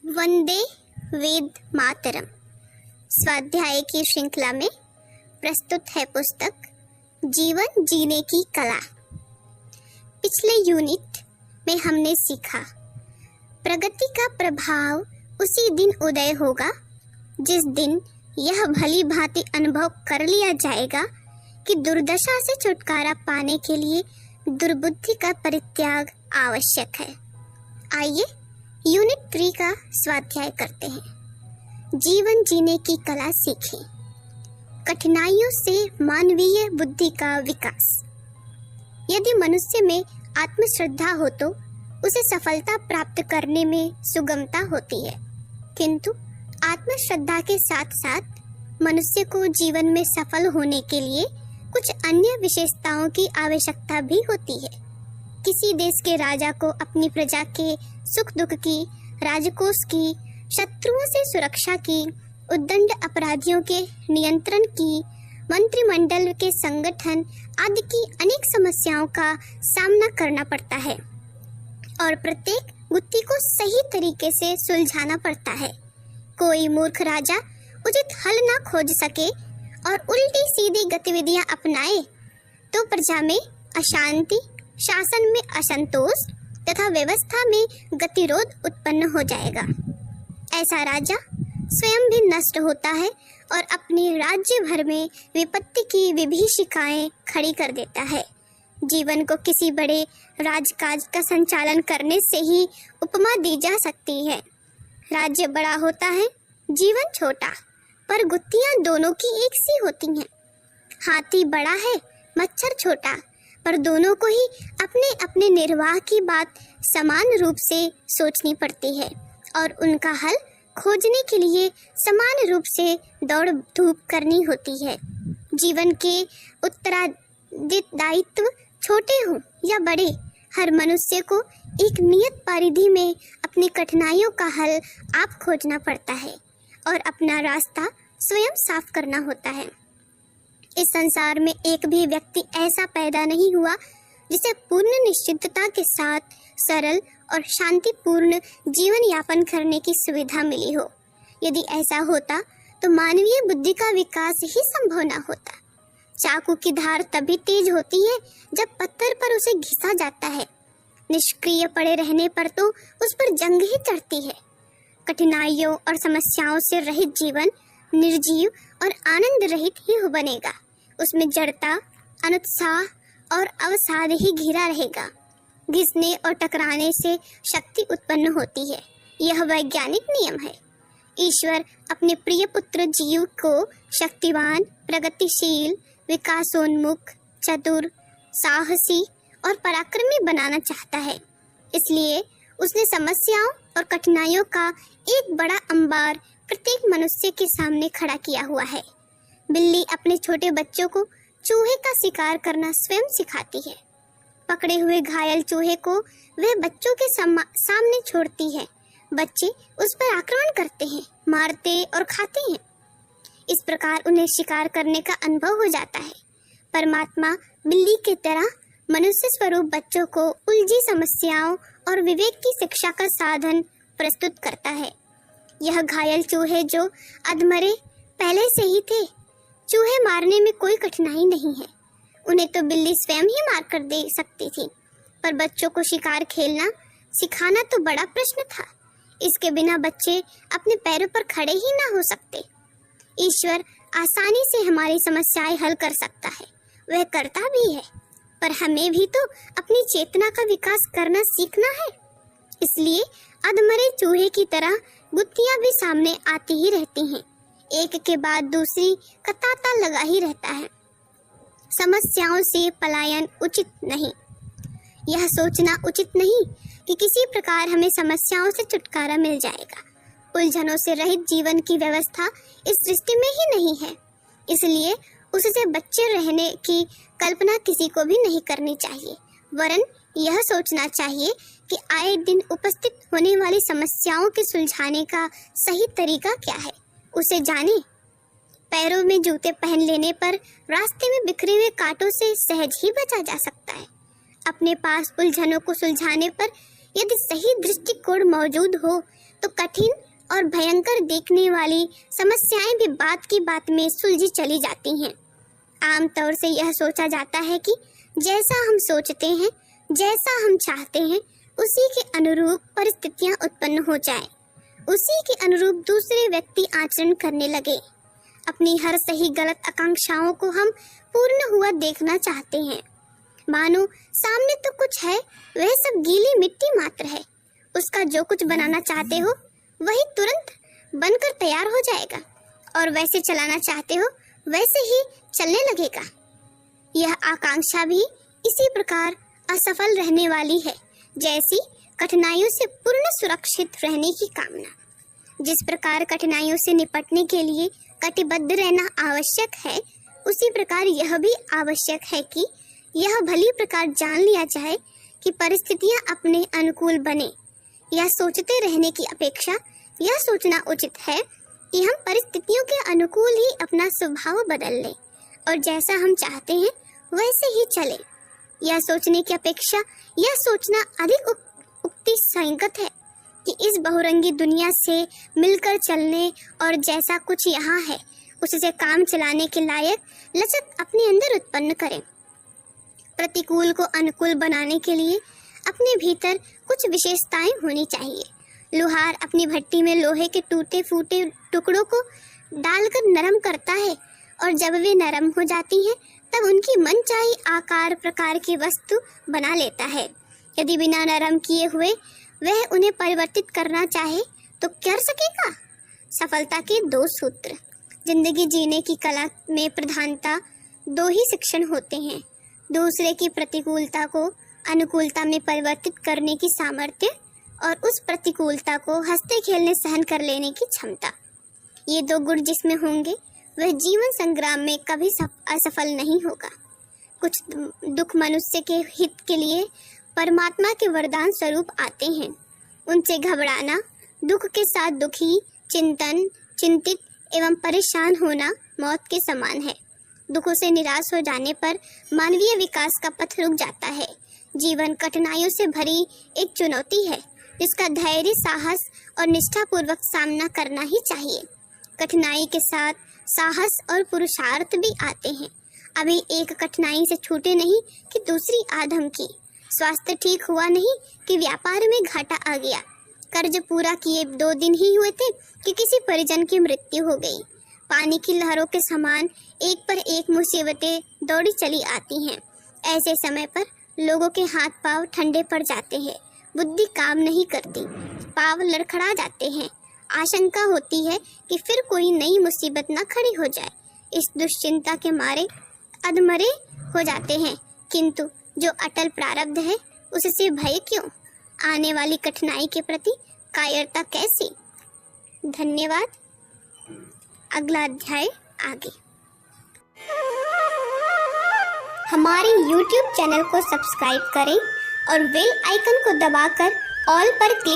वंदे वेद मातरम स्वाध्याय की श्रृंखला में प्रस्तुत है पुस्तक जीवन जीने की कला। पिछले यूनिट में हमने सीखा प्रगति का प्रभाव उसी दिन उदय होगा जिस दिन यह भली भांति अनुभव कर लिया जाएगा कि दुर्दशा से छुटकारा पाने के लिए दुर्बुद्धि का परित्याग आवश्यक है। आइए यूनिट 3 का स्वाध्याय करते हैं। जीवन जीने की कला सीखें। कठिनाइयों से मानवीय बुद्धि का विकास। यदि मनुष्य में आत्मश्रद्धा हो तो उसे सफलता प्राप्त करने में सुगमता होती है, किंतु आत्मश्रद्धा के साथ साथ मनुष्य को जीवन में सफल होने के लिए कुछ अन्य विशेषताओं की आवश्यकता भी होती है। किसी देश के राजा को अपनी प्रजा के सुख दुख की, राजकोष की, शत्रुओं से सुरक्षा की, उद्दंड अपराधियों के नियंत्रण की, मंत्रिमंडल के संगठन आदि की अनेक समस्याओं का सामना करना पड़ता है और प्रत्येक गुत्थी को सही तरीके से सुलझाना पड़ता है। कोई मूर्ख राजा उचित हल न खोज सके और उल्टी सीधी गतिविधियां अपनाए तो प्रजा में अशांति, शासन में असंतोष तथा व्यवस्था में गतिरोध उत्पन्न हो जाएगा। ऐसा राजा स्वयं भी नष्ट होता है और अपने राज्य भर में विपत्ति की विभीषिकाएं खड़ी कर देता है। जीवन को किसी बड़े राजकाज का संचालन करने से ही उपमा दी जा सकती है। राज्य बड़ा होता है, जीवन छोटा, पर गुत्थियां दोनों की एक सी होती हैं। हाथी बड़ा है, मच्छर छोटा, पर दोनों को ही अपने अपने निर्वाह की बात समान रूप से सोचनी पड़ती है और उनका हल खोजने के लिए समान रूप से दौड़ धूप करनी होती है। जीवन के उत्तरदायित्व छोटे हों या बड़े, हर मनुष्य को एक नियत परिधि में अपनी कठिनाइयों का हल आप खोजना पड़ता है और अपना रास्ता स्वयं साफ करना होता है। इस संसार में एक भी व्यक्ति ऐसा पैदा नहीं हुआ जिसे पूर्ण निश्चितता के साथ सरल और शांतिपूर्ण जीवन यापन करने की सुविधा मिली हो। यदि ऐसा होता तो मानवीय बुद्धि का विकास ही संभव न होता। चाकू की धार तभी तेज होती है जब पत्थर पर उसे घिसा जाता है। निष्क्रिय पड़े रहने पर तो उस पर जंग ही चढ़ती है। कठिनाइयों और समस्याओं से रहित जीवन निर्जीव और आनंद रहित ही बनेगा। उसमें जड़ता, अनुत्साह और अवसाद ही घिरा रहेगा। घिसने और टकराने से शक्ति उत्पन्न होती है, यह वैज्ञानिक नियम है। ईश्वर अपने प्रिय पुत्र जीव को शक्तिवान, प्रगतिशील, विकासोन्मुख, चतुर, साहसी और पराक्रमी बनाना चाहता है। इसलिए उसने समस्याओं और कठिनाइयों का एक बड़ा अंबार प्रत्येक मनुष्य के सामने खड़ा किया हुआ है। बिल्ली अपने छोटे बच्चों को चूहे का शिकार करना स्वयं सिखाती है। पकड़े हुए घायल चूहे को वह बच्चों के सामने छोड़ती है। बच्चे उस पर आक्रमण करते हैं, मारते और खाते हैं। इस प्रकार उन्हें शिकार करने का अनुभव हो जाता है। परमात्मा बिल्ली की तरह मनुष्य स्वरूप बच्चों को उलझी समस्याओं और विवेक की शिक्षा का साधन प्रस्तुत करता है। यह घायल चूहे जो अधमरे पहले से ही थे, चूहे मारने में कोई कठिनाई नहीं है। उन्हें तो बिल्ली स्वयं ही मार कर दे सकती थी, पर बच्चों को शिकार खेलना सिखाना तो बड़ा प्रश्न था। इसके बिना बच्चे अपने पैरों पर खड़े ही ना हो सकते। ईश्वर आसानी से हमारी समस्याएं हल कर सकता है, वह करता भी है, पर हमें भी तो अपनी चेतना का विकास करना सीखना है। इसलिए अधमरे चूहे की तरह गुत्थियां भी सामने आती ही रहती हैं, एक के बाद दूसरी का तांता लगा ही रहता है। समस्याओं से पलायन उचित नहीं। यह सोचना उचित नहीं कि किसी प्रकार हमें समस्याओं से छुटकारा मिल जाएगा। उलझनों से रहित जीवन की व्यवस्था इस सृष्टि में ही नहीं है, इसलिए उससे बचे रहने की कल्पना किसी को भी नहीं करनी चाहिए। वरन यह सोचना चाहिए कि आए दिन उपस्थित होने वाली समस्याओं के सुलझाने का सही तरीका क्या है, उसे जाने। पैरों में जूते पहन लेने पर रास्ते में बिखरे हुए कांटों से सहज ही बचा जा सकता है। अपने पास उलझनों को सुलझाने पर यदि सही दृष्टिकोण मौजूद हो तो कठिन और भयंकर देखने वाली समस्याएं भी बात की बात में सुलझी चली जाती हैं। आमतौर से यह सोचा जाता है कि जैसा हम सोचते हैं, जैसा हम चाहते हैं, उसी के अनुरूप परिस्थितियां उत्पन्न हो जाएं, उसी के अनुरूप दूसरे व्यक्ति आचरण करने लगे। अपनी हर सही गलत आकांक्षाओं को हम पूर्ण हुआ देखना चाहते हैं। मानो सामने तो कुछ है, वह सब गीली मिट्टी मात्र है। उसका जो कुछ बनाना चाहते हो वही तुरंत बनकर तैयार हो जाएगा और वैसे चलाना चाहते हो वैसे ही चलने लगेगा। यह आकांक्षा भी इसी प्रकार असफल रहने वाली है जैसी कठिनाइयों से पूर्ण सुरक्षित रहने की कामना। जिस प्रकार कठिनाइयों से निपटने के लिए कटिबद्ध रहना आवश्यक है, उसी प्रकार यह भी आवश्यक है कि यह भली प्रकार जान लिया जाए कि परिस्थितियां अपने अनुकूल बने। यह सोचते रहने की अपेक्षा यह सोचना उचित है कि हम परिस्थितियों के अनुकूल ही अपना स्वभाव बदल लें और जैसा हम चाहते हैं वैसे ही चले। यह सोचने की अपेक्षा यह सोचना अधिक उक्ति संगत है कि इस बहुरंगी दुनिया से मिलकर चलने और जैसा कुछ यहाँ है उससे काम चलाने के लायक लचक अपने अंदर उत्पन्न करें। प्रतिकूल को अनुकूल बनाने के लिए अपने भीतर कुछ विशेषताएं होनी चाहिए। लोहार अपनी भट्टी में लोहे के टूटे फूटे टुकड़ों को डालकर नरम करता है और जब वे नरम हो जाती हैं तब उनकी मनचाही आकार प्रकार की वस्तु बना लेता है। यदि बिना नरम किए हुए वह उन्हें परिवर्तित करना चाहे तो कर सकेगा। सफलता के 2 सूत्र। जिंदगी जीने की कला में प्रधानता 2 ही शिक्षण होते हैं: दूसरे की प्रतिकूलता को अनुकूलता में परिवर्तित करने की सामर्थ्य और उस प्रतिकूलता को हंसते खेलने सहन कर लेने की क्षमता। ये 2 गुण जिसमें होंगे वह जीवन संग्राम में कभी असफल नहीं होगा। कुछ दुख मनुष्य के हित के लिए परमात्मा के वरदान स्वरूप आते हैं। उनसे घबराना, दुख के साथ दुखी, चिंतित एवं परेशान होना मौत के समान है। दुखों से निराश हो जाने पर मानवीय विकास का पथ रुक जाता है। जीवन कठिनाइयों से भरी एक चुनौती है जिसका धैर्य, साहस और निष्ठापूर्वक सामना करना ही चाहिए। कठिनाई के साथ साहस और पुरुषार्थ भी आते हैं। अभी एक कठिनाई से छूटे नहीं कि दूसरी आ धमकी। स्वास्थ्य ठीक हुआ नहीं कि व्यापार में घाटा आ गया। कर्ज पूरा किए 2 दिन ही हुए थे कि किसी परिजन की मृत्यु हो गई। पानी की लहरों के समान एक पर एक मुसीबतें दौड़ी चली आती हैं। ऐसे समय पर लोगों के हाथ पांव ठंडे पड़ जाते हैं, बुद्धि काम नहीं करती, पांव लड़खड़ा जाते हैं। आशंका होती है कि फिर कोई नई मुसीबत न खड़ी हो जाए। इस दुश्चिंता के मारे अधमरे हो जाते हैं, किंतु जो अटल प्रारब्ध है उससे भय क्यों? आने वाली कठिनाई के प्रति कायरता कैसी? धन्यवाद। अगला अध्याय आगे। हमारे YouTube चैनल को सब्सक्राइब करें और बेल आइकन को दबाकर ऑल पर क्लिक